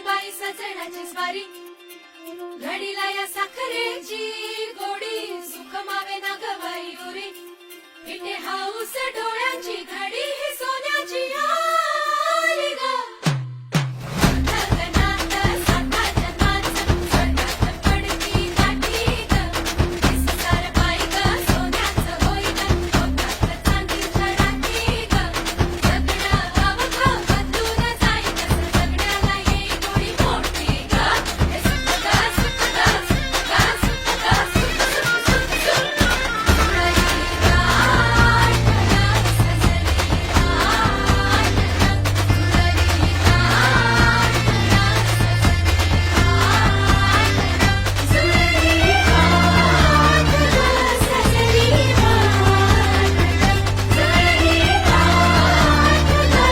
बाई सजण्याची स्वारी घडीला या साखरेची गोडी सुख मावे ना गवाई उरी इथे हाऊस डोळ्यांची घडी ही सोन्याची